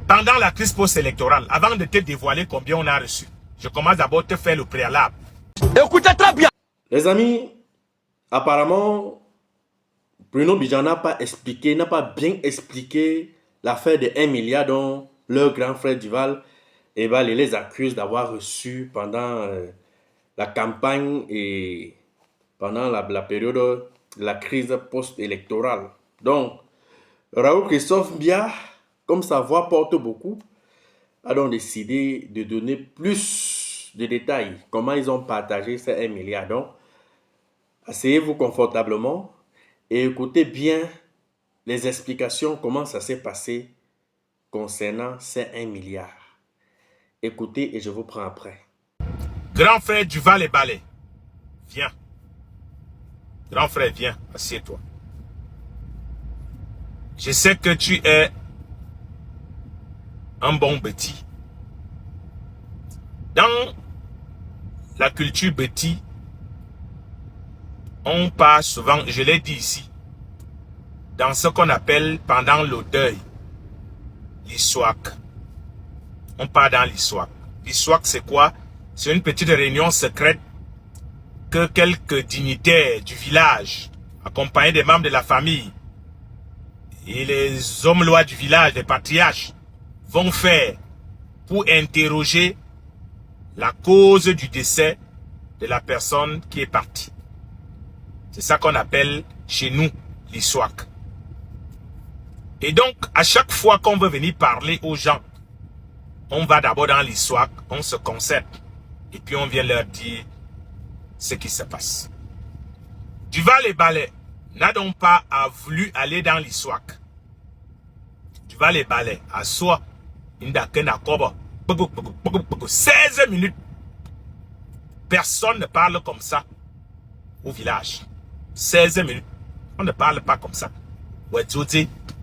Pendant la crise post-électorale, avant de te dévoiler combien on a reçu, je commence d'abord à te faire le préalable. Écoutez très bien. Les amis, apparemment, Bruno Bidjan n'a pas bien expliqué l'affaire de 1 milliard dont leur grand frère Duval les accuse d'avoir reçu pendant la campagne et pendant la période de la crise post-électorale. Donc, Raoul Christophe Biya, comme sa voix porte beaucoup, a donc décidé de donner plus de détails, comment ils ont partagé ces 1 milliard. Donc, asseyez-vous confortablement et écoutez bien les explications, comment ça s'est passé concernant ces 1 milliard. Écoutez et je vous prends après. Grand frère Duval et Balé, viens. Grand frère, viens, assieds-toi. Je sais que tu es un bon bêtis. Dans la culture bêtis, on parle souvent, je l'ai dit ici, dans ce qu'on appelle pendant le deuil, l'iswak. On parle dans l'iswak. L'iswak, c'est quoi? C'est une petite réunion secrète que quelques dignitaires du village, accompagnés des membres de la famille, et les hommes lois du village, les patriarches, vont faire pour interroger la cause du décès de la personne qui est partie. C'est ça qu'on appelle chez nous l'iswak. Et donc, à chaque fois qu'on veut venir parler aux gens, on va d'abord dans l'iswak, on se concerte, et puis on vient leur dire ce qui se passe. Duval et Balé n'a donc pas voulu aller dans l'iswak. Duval et Balé, à soi, 16 minutes. Personne ne parle comme ça au village. 16 minutes. On ne parle pas comme ça.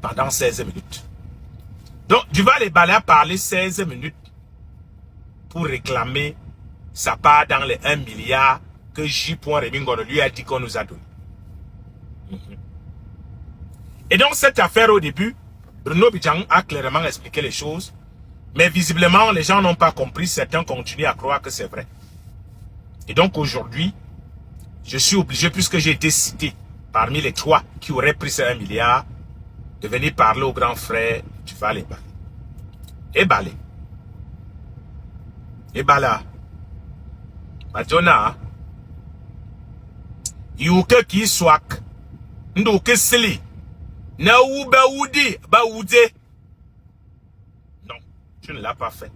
Pendant 16 minutes. Donc, Duval et Balé a parlé 16 minutes pour réclamer sa part dans les 1 milliard que J. Rémingono lui a dit qu'on nous a donné. Et donc, cette affaire au début, Bruno Bidjan a clairement expliqué les choses, mais visiblement, les gens n'ont pas compris. Certains continuent à croire que c'est vrai. Et donc, aujourd'hui, je suis obligé, puisque j'ai été cité parmi les 3 qui auraient pris ces 1 milliard, de venir parler au grand frère Duval et Balé. Et Balé. Et Bala. Madonna. Youke ki swak. Ndoke sili. Na ou ba oudi. Ba oudé. Non, tu ne l'as pas fait.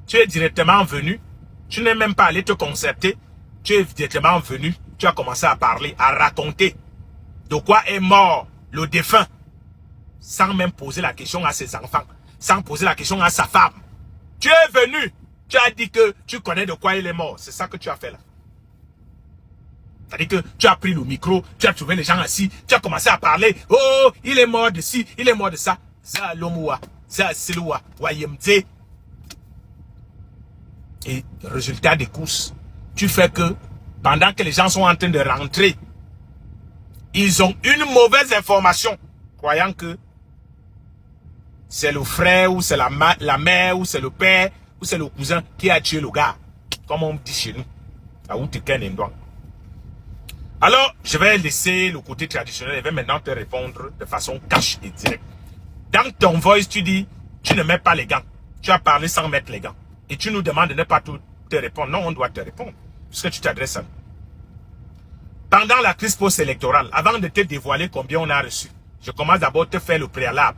Tu es directement venu. Tu n'es même pas allé te concerter. Tu es directement venu. Tu as commencé à parler, à raconter de quoi est mort le défunt. Sans même poser la question à ses enfants. Sans poser la question à sa femme. Tu es venu. Tu as dit que tu connais de quoi il est mort. C'est ça que tu as fait là. C'est-à-dire que tu as pris le micro, tu as trouvé les gens assis, tu as commencé à parler. Oh, il est mort de ci, il est mort de ça. Ça l'omoua, ça siloua, wayemte. Et résultat des courses, tu fais que pendant que les gens sont en train de rentrer, ils ont une mauvaise information, croyant que c'est le frère, ou c'est la mère, ou c'est le père, ou c'est le cousin qui a tué le gars. Comme on dit chez nous. Alors, je vais laisser le côté traditionnel et vais maintenant te répondre de façon cash et directe. Dans ton voice, tu dis, tu ne mets pas les gants. Tu as parlé sans mettre les gants. Et tu nous demandes de ne pas te répondre. Non, on doit te répondre. Puisque tu t'adresses à nous. Pendant la crise post-électorale, avant de te dévoiler combien on a reçu, je commence d'abord à te faire le préalable.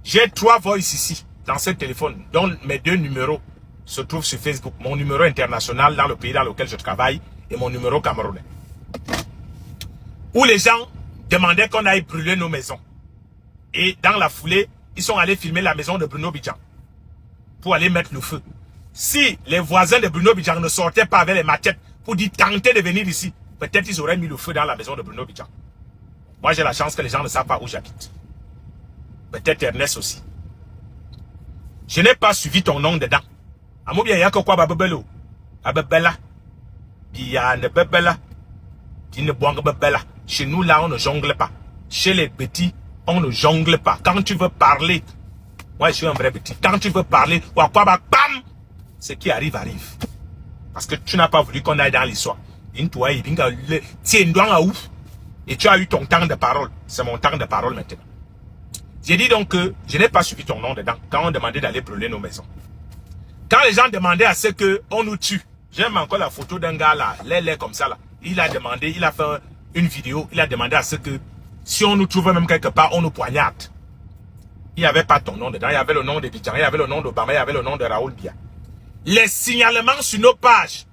J'ai 3 voices ici, dans ce téléphone, dont mes 2 numéros se trouvent sur Facebook. Mon numéro international dans le pays dans lequel je travaille et mon numéro camerounais. Où les gens demandaient qu'on aille brûler nos maisons. Et dans la foulée, ils sont allés filmer la maison de Bruno Bidjan pour aller mettre le feu. Si les voisins de Bruno Bidjan ne sortaient pas avec les machettes pour dire tenter de venir ici, peut-être ils auraient mis le feu dans la maison de Bruno Bidjan. Moi j'ai la chance que les gens ne savent pas où j'habite. Peut-être Ernest aussi. Je n'ai pas suivi ton nom dedans. Amobia yako kwa babebelo. Abebela. Biya ne bebela. Di ne boang bebela. Chez nous là on ne jongle pas. Chez les petits on ne jongle pas. Quand tu veux parler Moi, je suis un vrai petit. Quand tu veux parler, bam, ce qui arrive, arrive. Parce que tu n'as pas voulu qu'on aille dans l'histoire. Et tu as eu ton temps de parole. C'est mon temps de parole maintenant. J'ai dit donc que je n'ai pas suivi ton nom dedans quand on demandait d'aller brûler nos maisons. Quand les gens demandaient à ce qu'on nous tue, j'aime encore la photo d'un gars là, l'air comme ça là. Il a demandé, il a fait une vidéo, il a demandé à ce que si on nous trouve même quelque part, on nous poignarde. Il n'y avait pas ton nom dedans, il y avait le nom de Bidjan, il y avait le nom d'Obama, il y avait le nom de Raoul Bia. Les signalements sur nos pages,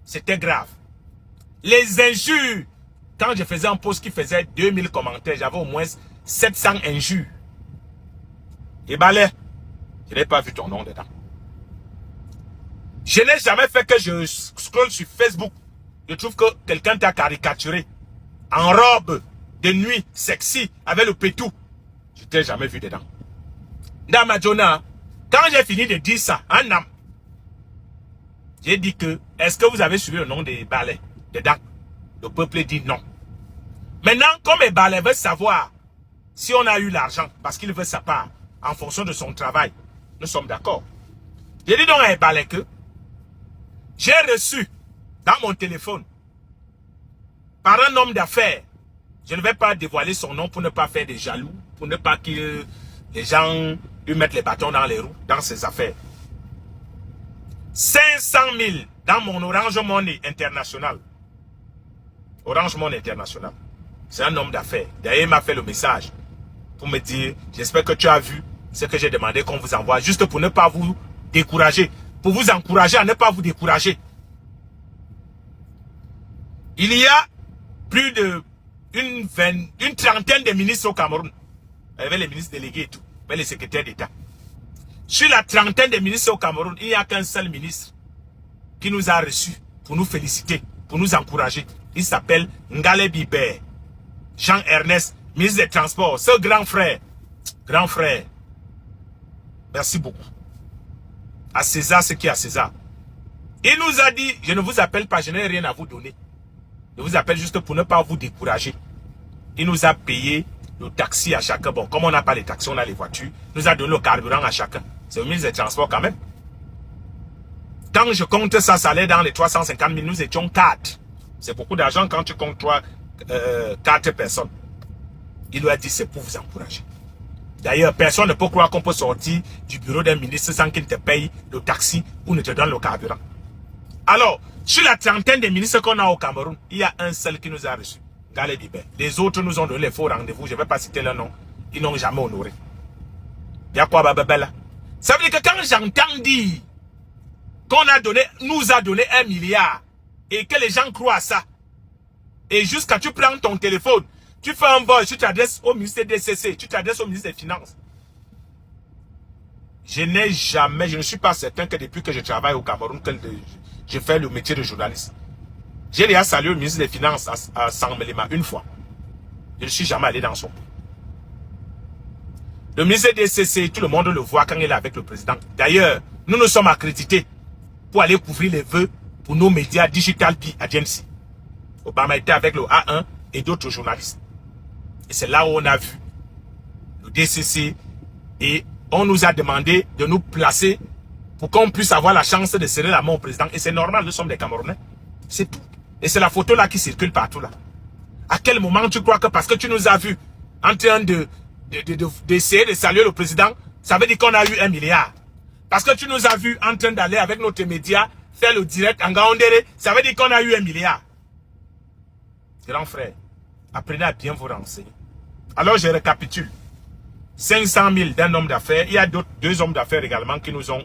c'était grave. Les injures, quand je faisais un post qui faisait 2000 commentaires, j'avais au moins 700 injures. Et balai, je n'ai pas vu ton nom dedans. Je n'ai jamais fait que je scrolle sur Facebook. Je trouve que quelqu'un t'a caricaturé. En robe, de nuit, sexy, avec le pétou. Je t'ai jamais vu dedans. Dans ma Jonah, quand j'ai fini de dire ça, en âme, j'ai dit que, est-ce que vous avez suivi le nom des balais dedans? Le peuple dit non. Maintenant, comme les balais veulent savoir si on a eu l'argent, parce qu'il veut sa part, en fonction de son travail, nous sommes d'accord. J'ai dit donc à les balais que, j'ai reçu dans mon téléphone, par un homme d'affaires, je ne vais pas dévoiler son nom pour ne pas faire des jaloux, pour ne pas que les gens lui mettent les bâtons dans les roues, dans ses affaires. 500 000 dans mon Orange Money International. Orange Money International. C'est un homme d'affaires. D'ailleurs, il m'a fait le message pour me dire, j'espère que tu as vu ce que j'ai demandé qu'on vous envoie, juste pour ne pas vous décourager, pour vous encourager à ne pas vous décourager. Il y a plus de une trentaine de ministres au Cameroun. Avec les ministres délégués et tout, avec les secrétaires d'État. Sur la trentaine de ministres au Cameroun, il n'y a qu'un seul ministre qui nous a reçus pour nous féliciter, pour nous encourager. Il s'appelle Ngale Bibert. Jean-Ernest, ministre des Transports, ce grand frère. Grand frère. Merci beaucoup. À César ce qui est à César. Il nous a dit, je ne vous appelle pas, je n'ai rien à vous donner. Je vous appelle juste pour ne pas vous décourager. Il nous a payé le taxi à chacun. Bon, comme on n'a pas les taxis, on a les voitures. Il nous a donné le carburant à chacun. C'est le ministre des Transports quand même. Quand je compte ça, ça allait dans les 350 000. Nous étions 4. C'est beaucoup d'argent quand tu comptes 4 personnes. Il lui a dit c'est pour vous encourager. D'ailleurs, personne ne peut croire qu'on peut sortir du bureau d'un ministre sans qu'il te paye le taxi ou ne te donne le carburant. Alors, sur la trentaine de ministres qu'on a au Cameroun, il y a un seul qui nous a reçus. Ngale Bibert. Les autres nous ont donné les faux rendez-vous. Je ne vais pas citer leur nom. Ils n'ont jamais honoré. Il y a quoi, Bababella? Ça veut dire que quand j'entends dire qu'on nous a donné 1 milliard et que les gens croient à ça, et jusqu'à tu prends ton téléphone, tu fais un vol, tu t'adresses au ministère des CC, tu t'adresses au ministre des Finances. Je ne suis pas certain que depuis que je travaille au Cameroun, que je fais le métier de journaliste. J'ai déjà salué le ministre des Finances à Sanmelema une fois. Je ne suis jamais allé dans son pays. Le ministre des CC, tout le monde le voit quand il est avec le président. D'ailleurs, nous sommes accrédités pour aller couvrir les vœux pour nos médias Digital P Agency. Obama était avec le A1 et d'autres journalistes. Et c'est là où on a vu le DCC et on nous a demandé de nous placer pour qu'on puisse avoir la chance de serrer la main au président. Et c'est normal, nous sommes des Camerounais. C'est tout. Et c'est la photo là qui circule partout là. À quel moment tu crois que parce que tu nous as vus en train d'essayer de saluer le président, ça veut dire qu'on a eu 1 milliard. Parce que tu nous as vus en train d'aller avec notre média faire le direct en Gaondéré, ça veut dire qu'on a eu 1 milliard. Grand frère, apprenez à bien vous renseigner. Alors je récapitule. 500 000 d'un homme d'affaires. Il y a 2 hommes d'affaires également qui nous ont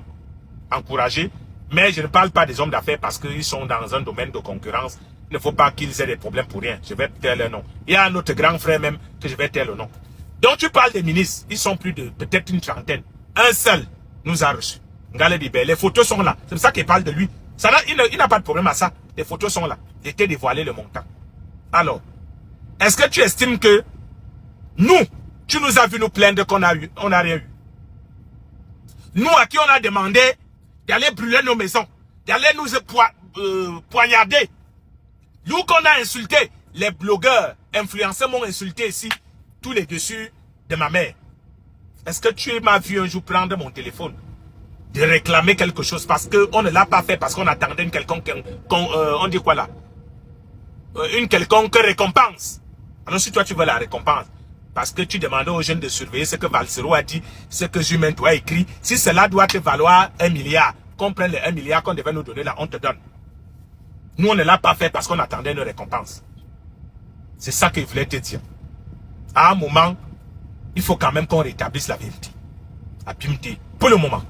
encouragés. Mais je ne parle pas des hommes d'affaires parce qu'ils sont dans un domaine de concurrence. Il ne faut pas qu'ils aient des problèmes pour rien. Je vais taire leur nom. Il y a un autre grand frère même que je vais taire le nom. Donc tu parles des ministres. Ils sont plus de peut-être une trentaine. Un seul nous a reçus. Ngale Bibert. Les photos sont là. C'est pour ça qu'il parle de lui. Il n'a pas de problème à ça. Les photos sont là. Il était dévoilé le montant. Alors, est-ce que tu estimes que nous, tu nous as vu nous plaindre qu'on a rien eu? Nous à qui on a demandé d'aller brûler nos maisons, d'aller nous poignarder. Nous qu'on a insulté, les blogueurs, influenceurs m'ont insulté ici, tous les dessus de ma mère. Est-ce que tu m'as vu un jour prendre mon téléphone, de réclamer quelque chose parce qu'on ne l'a pas fait, parce qu'on attendait une quelconque, on dit quoi là? Une quelconque récompense. Alors si toi tu veux la récompense, parce que tu demandais aux jeunes de surveiller ce que Valsero a dit, ce que Jumento a écrit, si cela doit te valoir 1 milliard, qu'on prenne les 1 milliard qu'on devait nous donner là, on te donne. Nous on ne l'a pas fait parce qu'on attendait une récompense. C'est ça qu'il voulait te dire. À un moment, il faut quand même qu'on rétablisse la vérité. La pimité, pour le moment.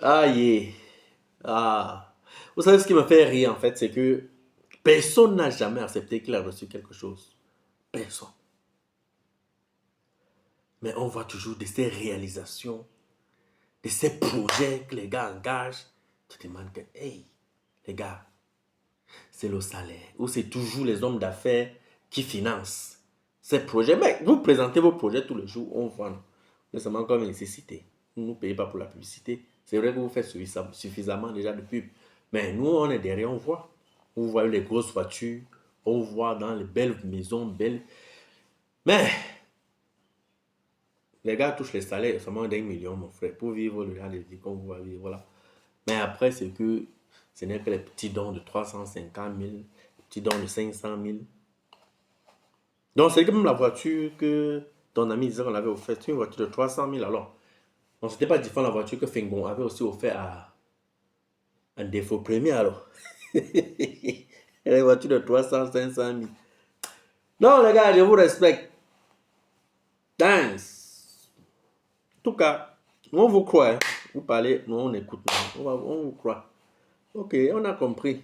Aïe. Ah. Vous savez ce qui me fait rire en fait, c'est que personne n'a jamais accepté qu'il a reçu quelque chose. Personne. Mais on voit toujours de ces réalisations, de ces projets que les gars engagent. Tu te demandes que, hey, les gars, c'est le salaire. Ou c'est toujours les hommes d'affaires qui financent ces projets. Mais vous présentez vos projets tous les jours, on voit. Mais seulement comme une nécessité. Vous ne nous payez pas pour la publicité. C'est vrai que vous faites suffisamment déjà de pub. Mais nous, on est derrière, on voit. On voit les grosses voitures. On voit dans les belles maisons, belles. Mais les gars touchent les salaires seulement d'1 million, mon frère, pour vivre le genre de vie qu'on va vivre. Voilà. Mais après, c'est que ce n'est que les petits dons de 350 000, les petits dons de 500 000. Donc, c'est comme la voiture que ton ami disait qu'on avait offerte, une voiture de 300 000 alors. On c'était pas différent la voiture que Fingon avait aussi offert à un défaut premier alors. Les voitures de 300, 500 000. Non, les gars, je vous respecte. Thanks. En tout cas, nous on vous croit. Hein. Vous parlez, nous on écoute. On vous croit. Ok, on a compris.